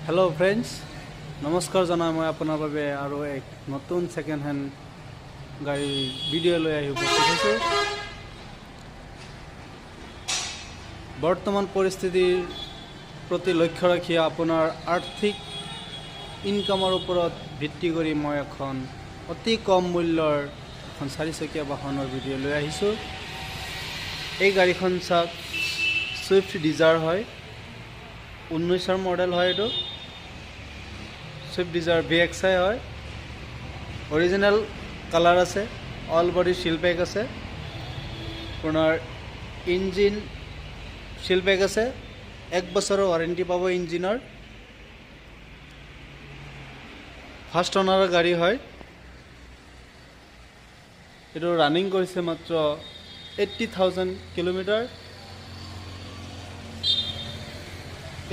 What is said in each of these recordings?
Hello friends नमस्कार जाना मैं अपना भावे और एक नतून सेकेंड हैंड गाड़ी भिडिओ लै उपस्थित बर्तमान परिस्थितिर प्रति लक्ष्य राखी आपनार आर्थिक इनकामर ऊपर भित्ति करी मैं एखन अति कम मूल्यर एखन 4-चकिया वाहनर भिडिओ लै आहिছোঁ। এই গাড়ীখন চাওক সুইফট ডিজায়াৰ হয় 19 मॉडल है ये सुइफ्ट डिजायर VXI है ओरिजिनल कलर आछे ऑल बडी सील पैक आछे पुनर इंजिन सील पैक आछे 1 बछৰৰ वारेंटी पाबो इंजिनर फार्स्ट ओनार गाड़ी है ये रानिंग करिছে मात्र 80,000 किलोमीटर।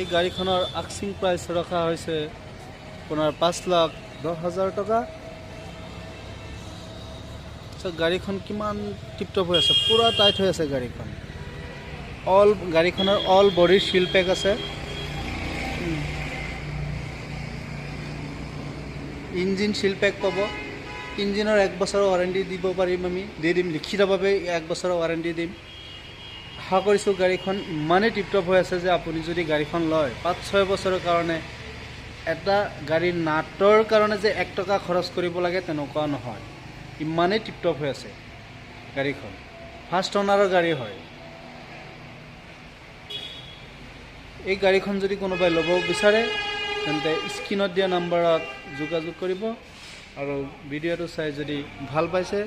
এই গাড়ীখনৰ আস্কিং প্ৰাইচ ৰখা হৈছে আপোনাৰ 5,10,000 টকা। গাড়ীখন কিমান টিপটপ হৈ আছে, পুৰা টাইট হৈ আছে গাড়ীখন। গাড়ীখনৰ অল বডি শিল পেক আছে। ইঞ্জিন শিল পেক পাব। ইঞ্জিনৰ 1 বছৰৰ ৱাৰেণ্টি দিব পাৰিম, আমি দি দিম লিখিতভাৱে 1 বছৰৰ ৱাৰেণ্টি দিম। আশা কৰিছোঁ গাড়ীখন ইমানেই টিপটপ হৈ আছে যে আপুনি যদি গাড়ীখন লয় 5-6 বছৰৰ কাৰণে এটা গাড়ীৰ নাটৰ কাৰণে যে 1 টকা খৰচ কৰিব লাগে তেনেকুৱা নহয়, ইমানেই টিপটপ হৈ আছে গাড়ীখন। ফাৰ্ষ্ট ওনাৰৰ গাড়ী হয়। এই গাড়ীখন যদি কোনোবাই ল'ব বিচাৰে তেন্তে স্ক্ৰীনত দিয়া নম্বৰত যোগাযোগ কৰিব আৰু ভিডিঅ'টো চাই যদি ভাল পাইছে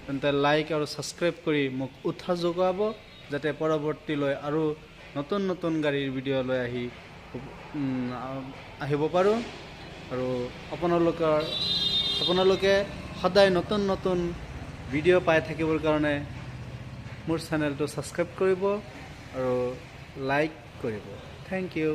তেন্তে লাইক আৰু সাবস্ক্ৰাইব কৰি মোক উৎসাহ যোগাব যাতে পৰৱৰ্তীলৈ আৰু নতুন নতুন গাড়ীৰ ভিডিঅ' লৈ আহিব পাৰোঁ। আৰু আপোনালোকে সদায় নতুন নতুন ভিডিঅ' পাই থাকিবৰ কাৰণে মোৰ চেনেলটো সাবস্ক্ৰাইব কৰিব আৰু লাইক কৰিব। Thank U.